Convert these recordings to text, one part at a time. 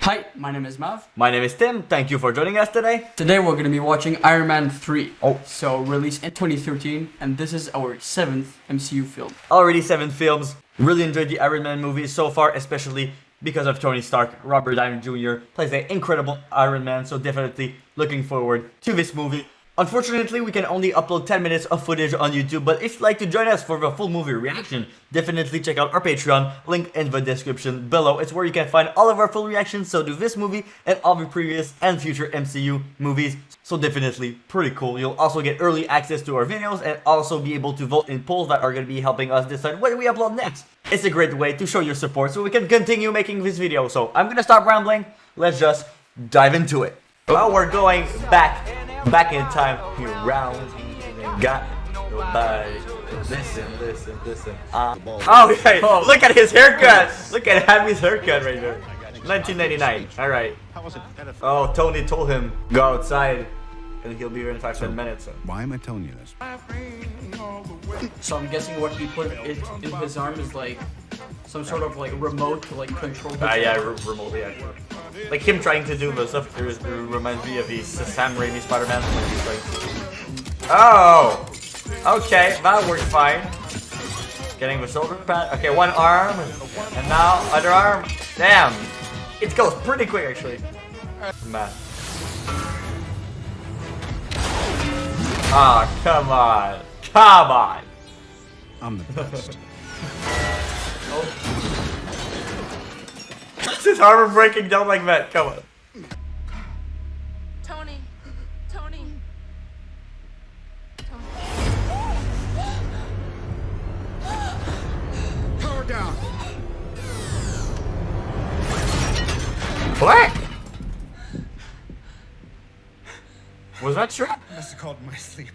Hi, my name is Mav. My name is Tim. Thank you for joining us today. Today we're going to be watching Iron Man 3. Oh. So released in 2013, and this is our 7th MCU film. Already 7 films. Really enjoyed the Iron Man movies so far, especially because of Tony Stark. Robert Downey Junior plays an incredible Iron Man, so definitely looking forward to this movie. Unfortunately, we can only upload 10 minutes of footage on YouTube, but if you'd like to join us for the full movie reaction, definitely check out our Patreon, link in the description below. It's where you can find all of our full reactions, so to this movie and all the previous and future MCU movies. So definitely pretty cool. You'll also get early access to our videos and also be able to vote in polls that are going to be helping us decide what we upload next. It's a great way to show your support so we can continue making this video. So I'm going to stop rambling. Let's just dive into it. Well, we're going back in time. You round got nobody. Listen. Oh, okay. Look at his haircut. Look at Happy's haircut right there. 1999. All right. Oh, Tony told him go outside, and he'll be here in 5-10 minutes. So. Why am I telling you this? So I'm guessing what he put in his arm is like some sort of like remote to like control. Yeah, remotely actually. Like him trying to do the stuff. It reminds me of the Sam Raimi Spider-Man. Oh, okay, that worked fine. Getting the shoulder pad. Okay, one arm, and now other arm. Damn, it goes pretty quick actually. Man. Ah, come on. I'm the best. What's his armor breaking down like that? Come on. Tony. Power down. What? Was that true? Must have called in my sleep.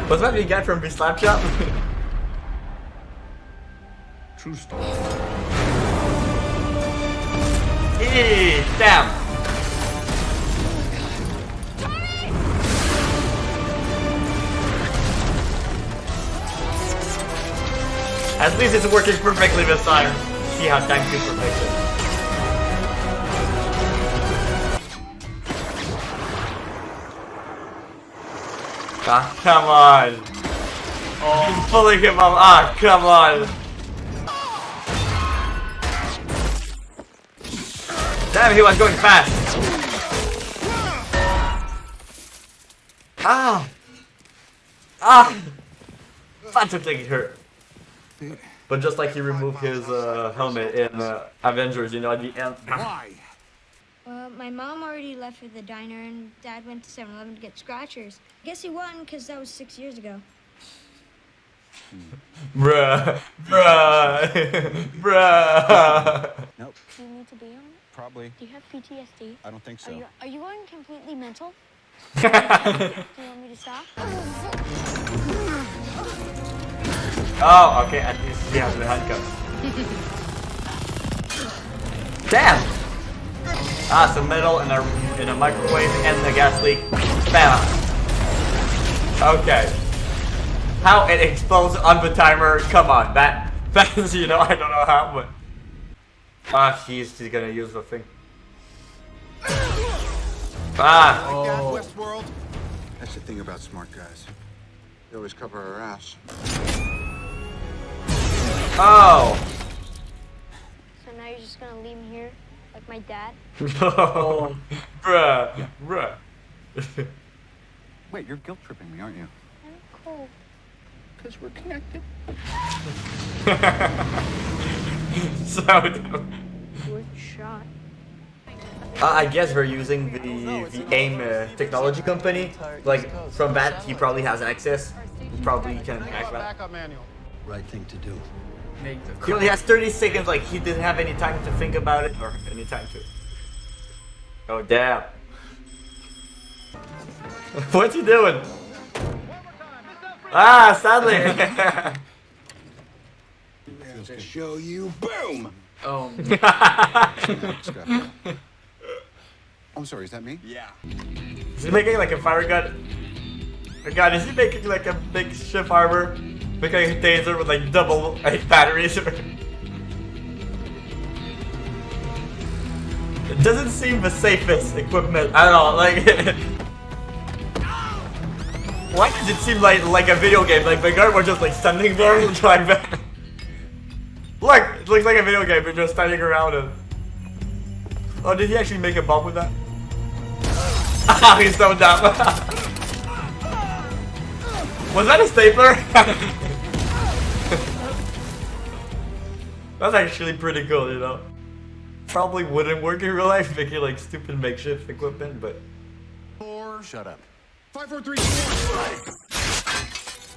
Was that the guy from the slap shop? True story. Eee, damn. At least it's working perfectly this time. See how time keeps perfection. Ah, come on. Oh, he's pulling him up. Ah, come on. Damn, he was going fast. Ah. That looked like it hurt. But just like he removed his helmet in Avengers, you know, at the end. Why? Well, my mom already left for the diner, and Dad went to 7-Eleven to get scratchers. Guess he won, because that was 6 years ago. Bruh. Nope. Do you need to be on it? Probably. Do you have PTSD? I don't think so. Are you going completely mental? Do you want me to stop? Oh, okay, at least he has the handcuffs. Damn! Ah, some metal in a microwave and the gas leak. Bam! Okay. How it explodes on the timer, come on, that is, you know, I don't know how, but... Ah, he's gonna use the thing. Ah! Like that, Westworld? That's the thing about smart guys. They always cover our ass. Oh! So now you're just gonna leave me here, like my dad? No! Bruh. Wait, you're guilt tripping me, aren't you? I'm cold. Because we're connected. So dumb. Good shot. I guess we're using the AIM technology company. Like, from that, he probably has access. He probably can hack that. Right thing to do. Make the He only has 30 seconds, like, he didn't have any time to think about it, or any time to... Oh, damn. What's he doing? Ah, sadly! To show you, boom! I'm sorry, is that me? Yeah. Is he making like a fire gun? Oh god, is he making like a big ship armor? Making a taser with like double 8 batteries? It doesn't seem the safest equipment at all. Like, why does it seem like a video game? Like the guard was just like standing there and trying back. Look, it looks like a video game. They're just standing around it. Oh, did he actually make a bomb with that? Ah, he's so dumb. Was that a stapler? That's actually pretty cool, you know. Probably wouldn't work in real life, making like stupid makeshift equipment, but. Shut up. 5, 4, 3, 2, 1.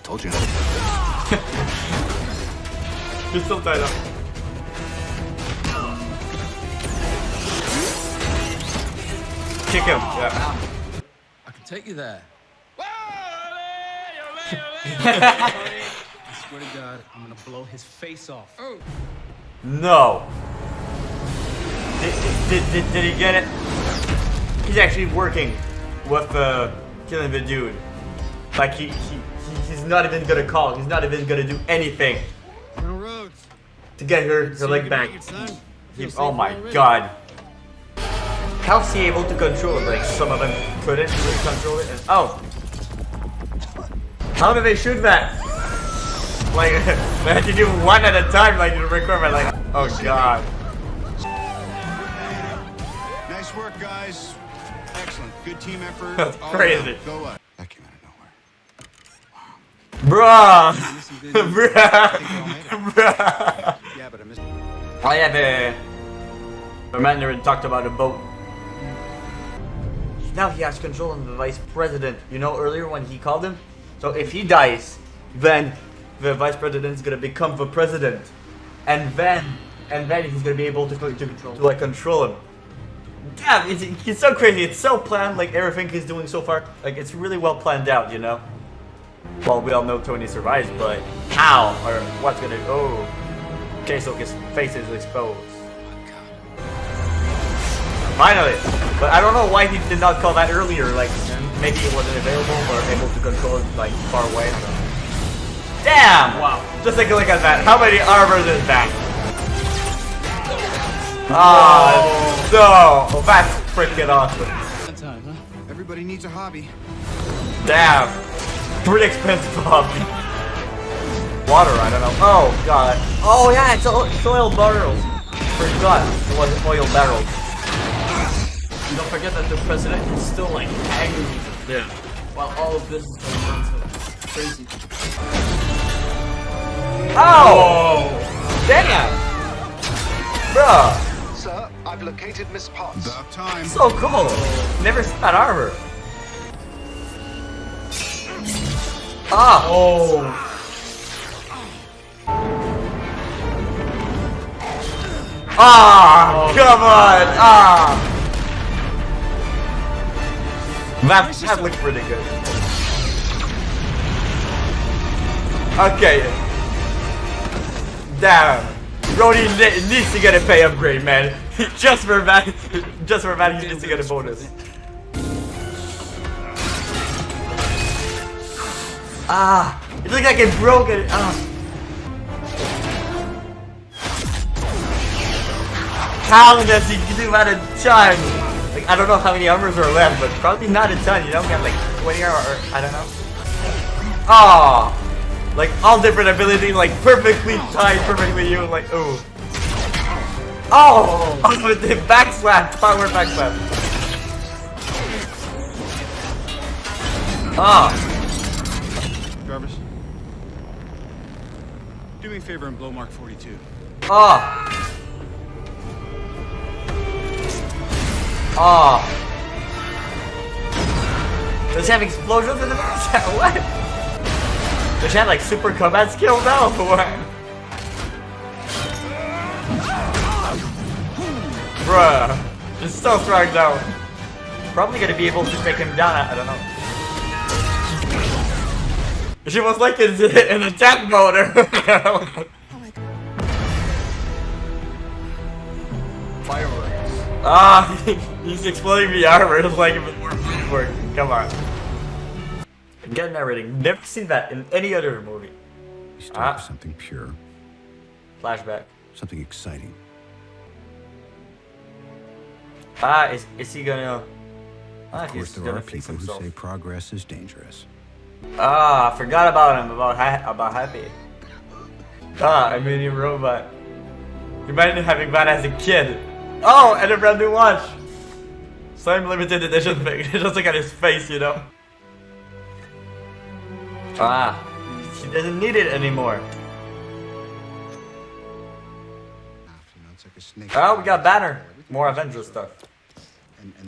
Told you. You're still tied up. Kick him. Yeah. I can take you there. I swear to God, I'm gonna blow his face off. No. Did he get it? He's actually working with killing the dude. Like he's not even gonna call. He's not even gonna do anything to get her leg back. Oh my god. How's he able to control it? Like some of them couldn't really control it. And, oh. How do they shoot that? Like they had to do one at a time, like to record. Like oh god. Nice work, guys. Excellent. Good team effort. That's All crazy. around. Go up. That came out of nowhere. Bruh! Bruh! Yeah, but I missed. I have the Mandarin talked about a boat. Now he has control of the vice president. You know earlier when he called him? So if he dies, then the vice president's gonna become the president. And then he's gonna be able to control him. Damn, it's so crazy. It's so planned, like everything he's doing so far. Like it's really well planned out, you know? Well, we all know Tony survives, but how or what's gonna oh. Okay, so his face is exposed. Finally! But I don't know why he did not call that earlier, like maybe it wasn't available or able to control it like far away. I don't know. Damn! Wow. Just take a look at that. How many armors is that? Oh, no! That's freaking awesome. Everybody needs a hobby. Damn. Pretty expensive hobby. Water, I don't know. Oh, god. Oh, yeah, it's oil barrels. Forgot it was oil barrels. And don't forget that the president is still like angry. Yeah. While all of this is going on, so it's crazy. Oh! Damn! Bruh. Sir, I've located Miss Potts. About time. So cool. Never seen that armor. Ah! Oh! Ah! Come on! Ah! That looks pretty good. Okay. Damn. Brody needs to get a pay upgrade, man. just for that, he needs to get a bonus. Ah, it looks like it broke it. Ah. How does he do that a ton? Like I don't know how many armors are left, but probably not a ton. You know, we have like 20 or I don't know. Oh. Like all different abilities, like perfectly timed, perfectly used, like ooh. Oh! With the backslap, power backslap. Ah. Jarvis, do me a favor and blow Mark 42. Ah. Ah. Does he have explosions in the back? What? Does she have like super combat skill now? What? Bruh. It's so strong down. Probably gonna be able to take him down, I don't know. She was like in attack mode. Fireworks. Ah, he's exploding the armor. It's like even more fireworks. Come on. Get narrating. Never seen that in any other movie. You start with something pure, Flashback. something exciting. Is he gonna... Of course, he's there gonna are fix people who himself. say progress is dangerous. I forgot about him, about Happy. A mini robot. Imagine having that as a kid. Oh, and a brand new watch. Same limited edition thing. Just look at his face, you know. He doesn't need it anymore. It's like a snake. Oh, we got Banner. More Avengers stuff.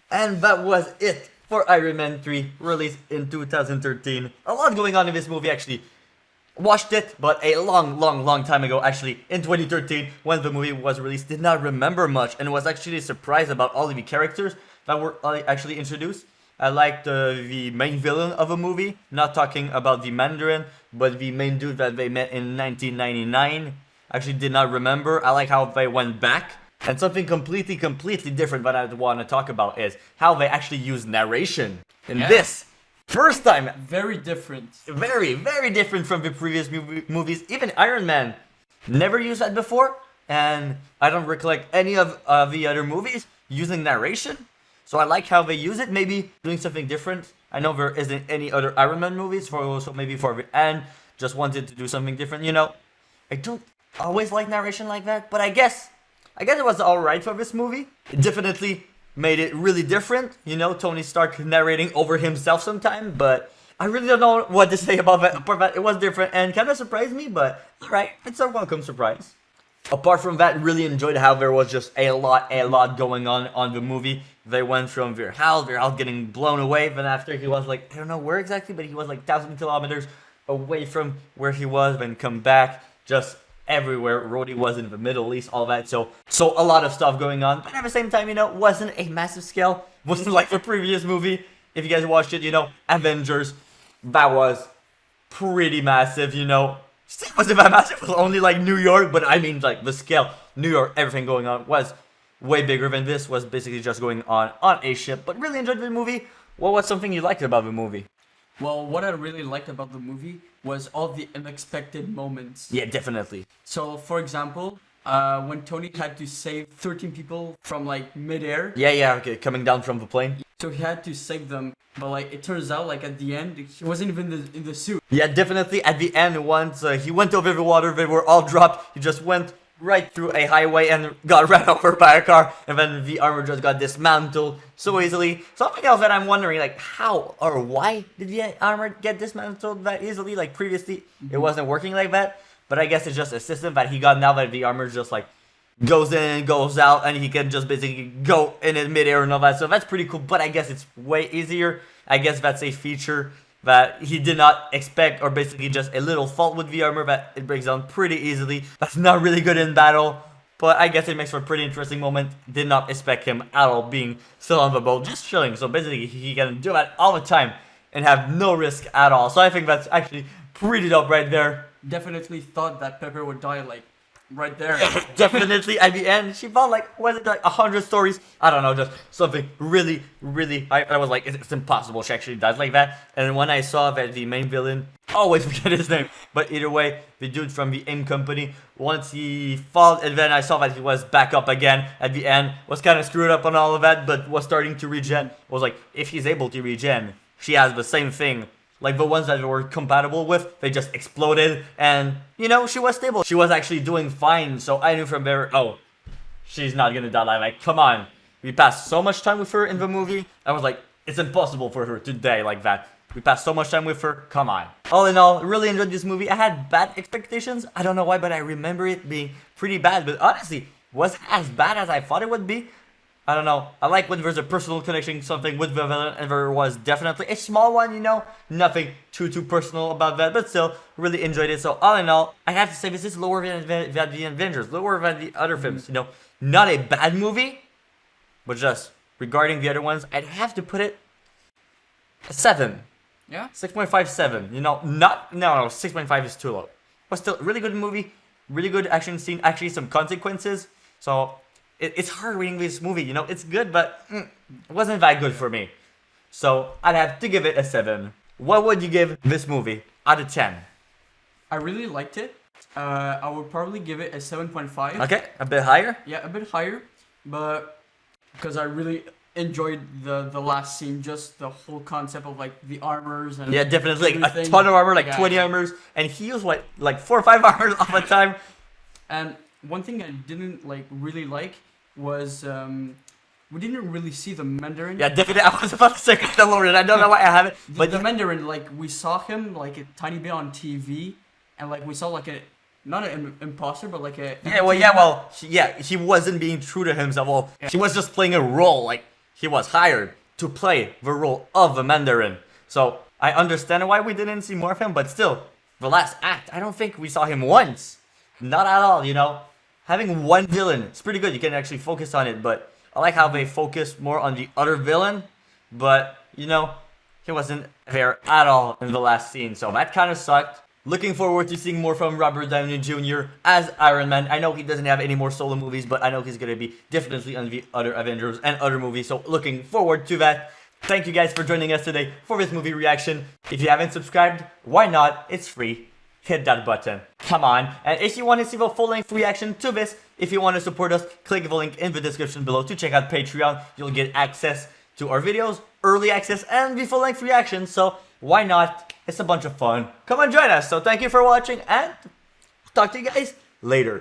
And that was it for Iron Man 3, released in 2013. A lot going on in this movie, actually. Watched it, but a long time ago, actually, in 2013, when the movie was released. Did not remember much, and was actually surprised about all of the characters that were actually introduced. I liked the main villain of a movie, not talking about the Mandarin, but the main dude that they met in 1999. Actually did not remember. I like how they went back. And something completely different that I want to talk about is how they actually use narration in this. First time. Very different. Very different from the previous movies. Even Iron Man never used that before. And I don't recollect any of the other movies using narration. So I like how they use it. Maybe doing something different. I know there isn't any other Iron Man movies. So maybe for the end, just wanted to do something different. You know, I don't always like narration like that. But I guess it was alright for this movie. It definitely made it really different. You know, Tony Stark narrating over himself sometime. But I really don't know what to say about that. Apart from that, it was different and kind of surprised me. But alright, it's a welcome surprise. Apart from that, really enjoyed how there was just a lot going on the movie. They went from Verhaal getting blown away. Then after he was like, I don't know where exactly, but he was like 1,000 kilometers away from where he was. Then come back, just everywhere. Rhodey was in the Middle East, all that. So a lot of stuff going on. But at the same time, you know, wasn't a massive scale. Wasn't like the previous movie. If you guys watched it, you know, Avengers, that was pretty massive, you know. Still wasn't that massive. It was only like New York, but I mean like the scale. New York, everything going on was way bigger than this. Was basically just going on a ship. But really enjoyed the movie. What was something you liked about the movie? Well, what I really liked about the movie was all the unexpected moments. Yeah, definitely. So, for example, when Tony had to save 13 people from like midair. Yeah, okay, coming down from the plane. So he had to save them, but like it turns out like at the end he wasn't even in the suit. Yeah, definitely at the end once he went over the water, they were all dropped. He just went right through a highway and got ran over by a car, and then the armor just got dismantled so easily. Something else that I'm wondering, like how or why did the armor get dismantled that easily? Like previously it wasn't working like that, but I guess it's just a system that he got now that the armor just like goes in, goes out, and he can just basically go in midair and all that. So that's pretty cool, but I guess it's way easier. I guess that's a feature that he did not expect, or basically just a little fault with the armor that it breaks down pretty easily. That's not really good in battle, but I guess it makes for a pretty interesting moment. Did not expect him at all being still on the boat, just chilling. So basically he can do that all the time and have no risk at all. So I think that's actually pretty dope right there. Definitely thought that Pepper would die like right there. Definitely at the end she found like, was it like 100 stories? I don't know, just something really I was like, it's impossible she actually dies like that. And when I saw that the main villain, always forget his name, but either way, the dude from the AIM company, once he fell, and then I saw that he was back up again at the end, was kind of screwed up on all of that, but was starting to regen. Was like, if he's able to regen, she has the same thing. Like the ones that we were compatible with, they just exploded, and you know, she was stable. She was actually doing fine, so I knew from there, oh, she's not gonna die. Like, come on. We passed so much time with her in the movie. I was like, it's impossible for her to die like that. We passed so much time with her, come on. All in all, really enjoyed this movie. I had bad expectations. I don't know why, but I remember it being pretty bad. But honestly, was as bad as I thought it would be. I don't know. I like when there's a personal connection, something with the villain, and there was definitely a small one, you know. Nothing too personal about that, but still, really enjoyed it. So all in all, I have to say this is lower than the Avengers, lower than the other films, you know. Not a bad movie, but just regarding the other ones, I'd have to put it a 7. Yeah? 6.57, you know. No, 6.5 is too low. But still, really good movie, really good action scene, actually some consequences. So it's hard reading this movie, you know. It's good, but it wasn't that good for me. So I'd have to give it a 7. What would you give this movie out of 10? I really liked it. I would probably give it a 7.5. Okay, a bit higher? Yeah, a bit higher. But because I really enjoyed the last scene, just the whole concept of like the armors and Yeah, definitely like a everything. ton of armor, like Yeah. 20 armors, and he used what, like 4 or 5 armors all the time. And one thing I didn't like really like was we didn't really see the Mandarin. Yeah, definitely. I was about to say Mandalorian. I don't know why I have it, But but the Mandarin, like we saw him like a tiny bit on TV, and like we saw like a not an imposter, but like a he wasn't being true to himself. Well, he was just playing a role. Like he was hired to play the role of a Mandarin. So I understand why we didn't see more of him, but still, the last act, I don't think we saw him once. Not at all, you know. Having one villain, it's pretty good. You can actually focus on it, but I like how they focused more on the other villain. But, you know, he wasn't there at all in the last scene, so that kind of sucked. Looking forward to seeing more from Robert Downey Jr. as Iron Man. I know he doesn't have any more solo movies, but I know he's going to be definitely on the other Avengers and other movies, so looking forward to that. Thank you guys for joining us today for this movie reaction. If you haven't subscribed, why not? It's free. Hit that button. Come on. And if you want to see the full-length reaction to this, if you want to support us, click the link in the description below to check out Patreon. You'll get access to our videos, early access, and the full-length reaction. So why not? It's a bunch of fun. Come and join us. So thank you for watching, and talk to you guys later.